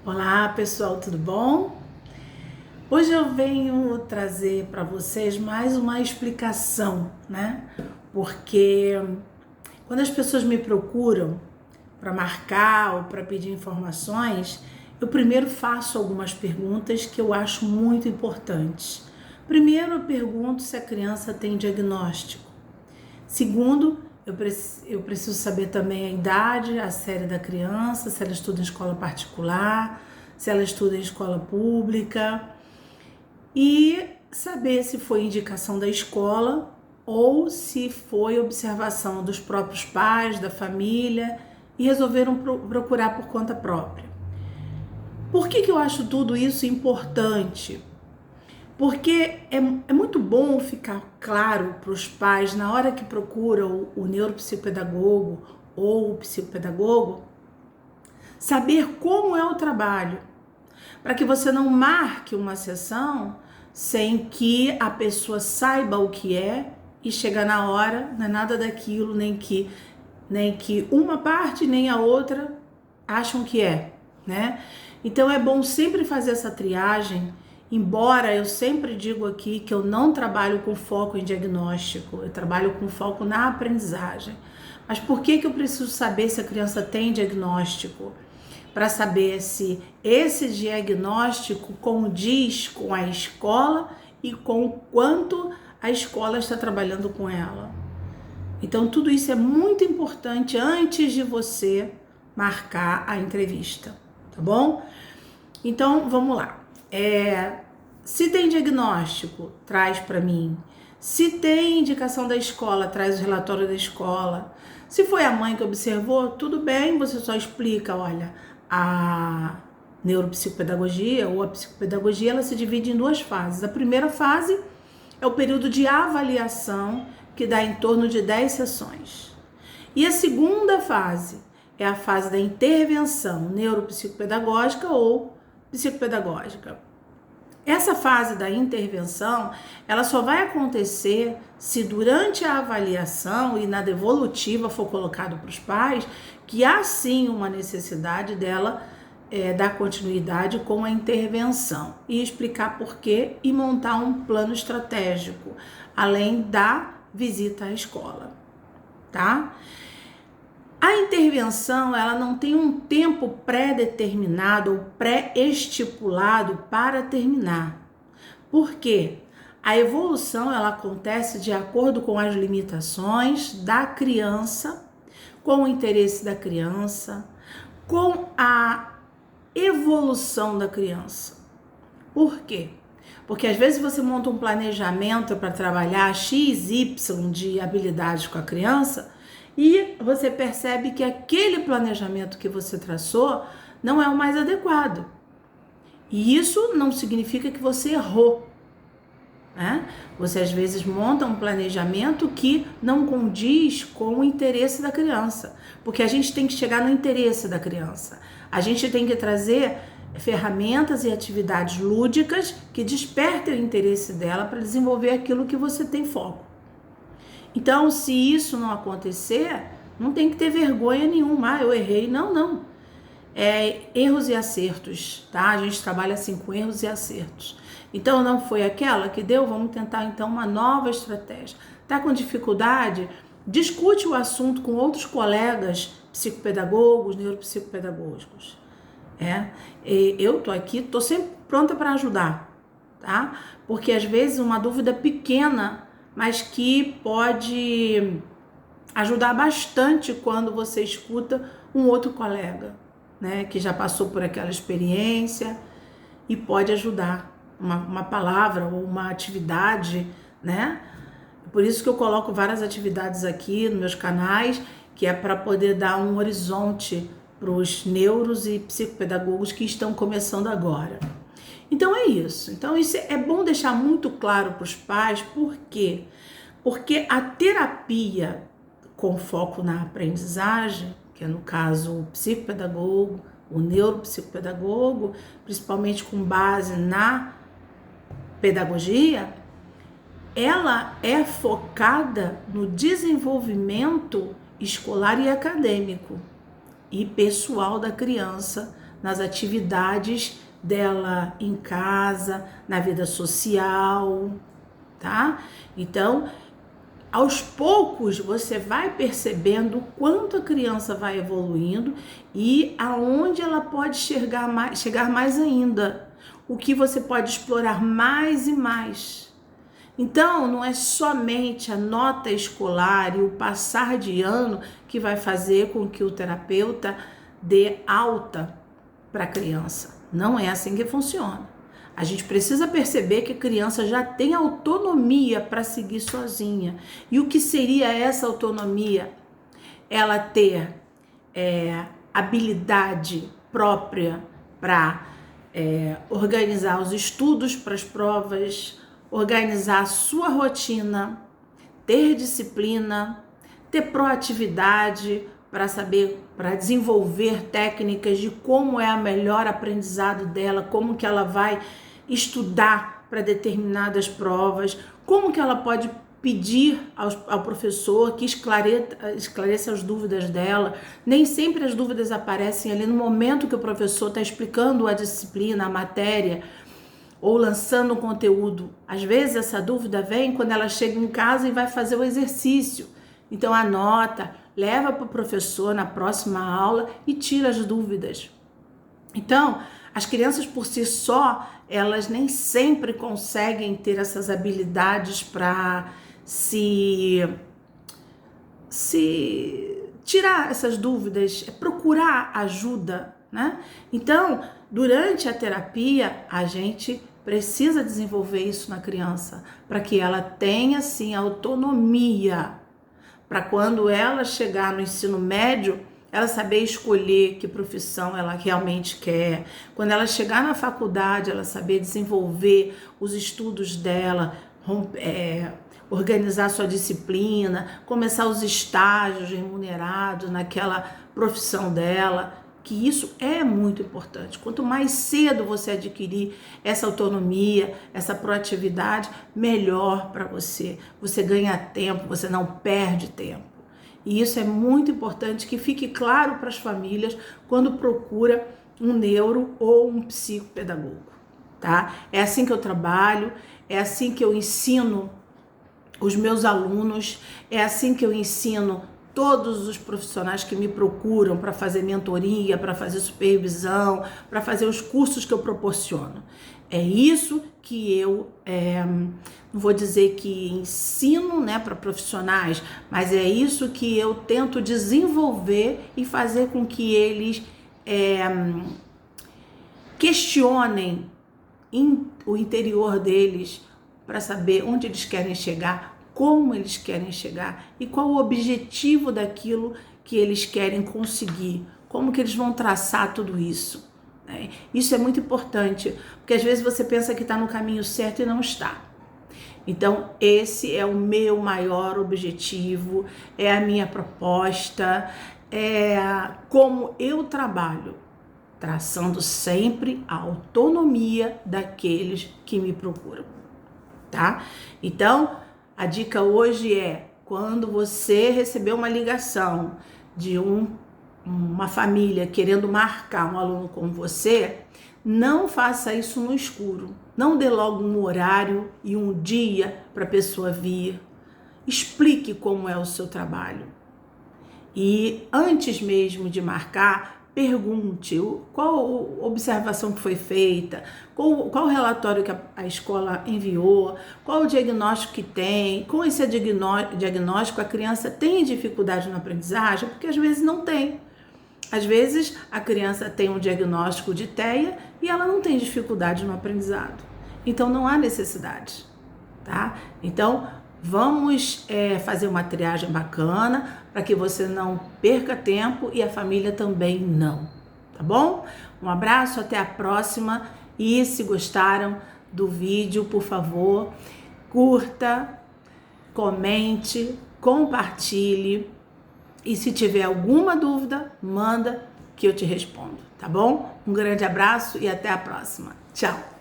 Olá pessoal, tudo bom? Hoje eu venho trazer para vocês mais uma explicação, né? Porque quando as pessoas me procuram para marcar ou para pedir informações, eu primeiro faço algumas perguntas que eu acho muito importantes. Primeiro, eu pergunto se a criança tem diagnóstico. Segundo, eu preciso saber também a idade, a série da criança, se ela estuda em escola particular, se ela estuda em escola pública, e saber se foi indicação da escola ou se foi observação dos próprios pais, da família, e resolveram procurar por conta própria. Por que eu acho tudo isso importante? Porque é muito bom ficar claro para os pais, na hora que procuram o neuropsicopedagogo ou o psicopedagogo, saber como é o trabalho, para que você não marque uma sessão sem que a pessoa saiba o que é e chega na hora, não é nada daquilo, nem que uma parte nem a outra acham que é, né? Então é bom sempre fazer essa triagem. Embora eu sempre digo aqui que eu não trabalho com foco em diagnóstico, eu trabalho com foco na aprendizagem. Mas por que eu preciso saber se a criança tem diagnóstico? Para saber se esse diagnóstico condiz com a escola e com o quanto a escola está trabalhando com ela. Então tudo isso é muito importante antes de você marcar a entrevista, tá bom? Então vamos lá. Se tem diagnóstico, traz para mim. Se tem indicação da escola, traz o relatório da escola. Se foi a mãe que observou, tudo bem, você só explica, olha, a neuropsicopedagogia ou a psicopedagogia, ela se divide em duas fases. A primeira fase é o período de avaliação, que dá em torno de 10 sessões. E a segunda fase é a fase da intervenção neuropsicopedagógica ou psicopedagógica. Essa fase da intervenção, ela só vai acontecer se durante a avaliação e na devolutiva for colocado para os pais que há sim uma necessidade dela dar continuidade com a intervenção e explicar por quê e montar um plano estratégico, além da visita à escola, tá? A intervenção, ela não tem um tempo pré-determinado ou pré-estipulado para terminar. Por quê? A evolução, ela acontece de acordo com as limitações da criança, com o interesse da criança, com a evolução da criança. Por quê? Porque às vezes você monta um planejamento para trabalhar X, Y de habilidades com a criança, e você percebe que aquele planejamento que você traçou não é o mais adequado. E isso não significa que você errou, né? Você às vezes monta um planejamento que não condiz com o interesse da criança, porque a gente tem que chegar no interesse da criança. A gente tem que trazer ferramentas e atividades lúdicas que despertem o interesse dela para desenvolver aquilo que você tem foco. Então, se isso não acontecer, não tem que ter vergonha nenhuma. Eu errei. Não. Erros e acertos, tá? A gente trabalha assim com erros e acertos. Então, não foi aquela que deu? Vamos tentar, então, uma nova estratégia. Tá com dificuldade? Discute o assunto com outros colegas psicopedagogos, neuropsicopedagógicos. Eu tô aqui, tô sempre pronta para ajudar, tá? Porque, às vezes, uma dúvida pequena, mas que pode ajudar bastante quando você escuta um outro colega, né, que já passou por aquela experiência e pode ajudar uma palavra ou uma atividade, né? Por isso que eu coloco várias atividades aqui nos meus canais, que é para poder dar um horizonte para os neuros e psicopedagogos que estão começando agora. Então é isso. Então isso é bom deixar muito claro para os pais. Por quê? Porque a terapia com foco na aprendizagem, que é no caso o psicopedagogo, o neuropsicopedagogo, principalmente com base na pedagogia, ela é focada no desenvolvimento escolar e acadêmico e pessoal da criança nas atividades dela em casa, na vida social, tá? Então, aos poucos você vai percebendo quanto a criança vai evoluindo e aonde ela pode chegar mais ainda, o que você pode explorar mais e mais. Então, não é somente a nota escolar e o passar de ano que vai fazer com que o terapeuta dê alta para a criança. Não é assim que funciona. A gente precisa perceber que a criança já tem autonomia para seguir sozinha. E o que seria essa autonomia? Ela ter habilidade própria para organizar os estudos para as provas, organizar a sua rotina, ter disciplina, ter proatividade para desenvolver técnicas de como é o melhor aprendizado dela, como que ela vai estudar para determinadas provas, como que ela pode pedir ao professor que esclareça as dúvidas dela. Nem sempre as dúvidas aparecem ali no momento que o professor está explicando a disciplina, a matéria, ou lançando o conteúdo. Às vezes essa dúvida vem quando ela chega em casa e vai fazer o exercício. Então anota, leva para o professor na próxima aula e tira as dúvidas. Então, as crianças por si só, elas nem sempre conseguem ter essas habilidades para se tirar essas dúvidas, procurar ajuda, né? Então, durante a terapia, a gente precisa desenvolver isso na criança, para que ela tenha, sim, autonomia, para quando ela chegar no ensino médio, ela saber escolher que profissão ela realmente quer. Quando ela chegar na faculdade, ela saber desenvolver os estudos dela, organizar sua disciplina, começar os estágios remunerados naquela profissão dela, que isso é muito importante. Quanto mais cedo você adquirir essa autonomia, essa proatividade, melhor para você. Você ganha tempo, você não perde tempo. E isso é muito importante que fique claro para as famílias quando procura um neuro ou um psicopedagogo, tá? É assim que eu trabalho, é assim que eu ensino os meus alunos, é assim que eu ensino todos os profissionais que me procuram para fazer mentoria, para fazer supervisão, para fazer os cursos que eu proporciono. É isso que eu, não vou dizer que ensino, né, para profissionais, mas é isso que eu tento desenvolver e fazer com que eles questionem o interior deles para saber onde eles querem chegar, como eles querem chegar e qual o objetivo daquilo que eles querem conseguir, como que eles vão traçar tudo isso, né? Isso é muito importante, porque às vezes você pensa que está no caminho certo e não está. Então esse é o meu maior objetivo, é a minha proposta, é como eu trabalho, traçando sempre a autonomia daqueles que me procuram, tá? Então, a dica hoje é, quando você receber uma ligação de uma família querendo marcar um aluno com você, não faça isso no escuro. Não dê logo um horário e um dia para a pessoa vir. Explique como é o seu trabalho. E antes mesmo de marcar, pergunte qual observação que foi feita, qual relatório que a escola enviou, qual o diagnóstico que tem. Com esse diagnóstico, a criança tem dificuldade na aprendizagem, porque às vezes não tem. Às vezes a criança tem um diagnóstico de TEA e ela não tem dificuldade no aprendizado. Então não há necessidade, tá? Então vamos fazer uma triagem bacana para que você não perca tempo e a família também não, tá bom? Um abraço, até a próxima, e se gostaram do vídeo, por favor, curta, comente, compartilhe e se tiver alguma dúvida, manda que eu te respondo, tá bom? Um grande abraço e até a próxima. Tchau!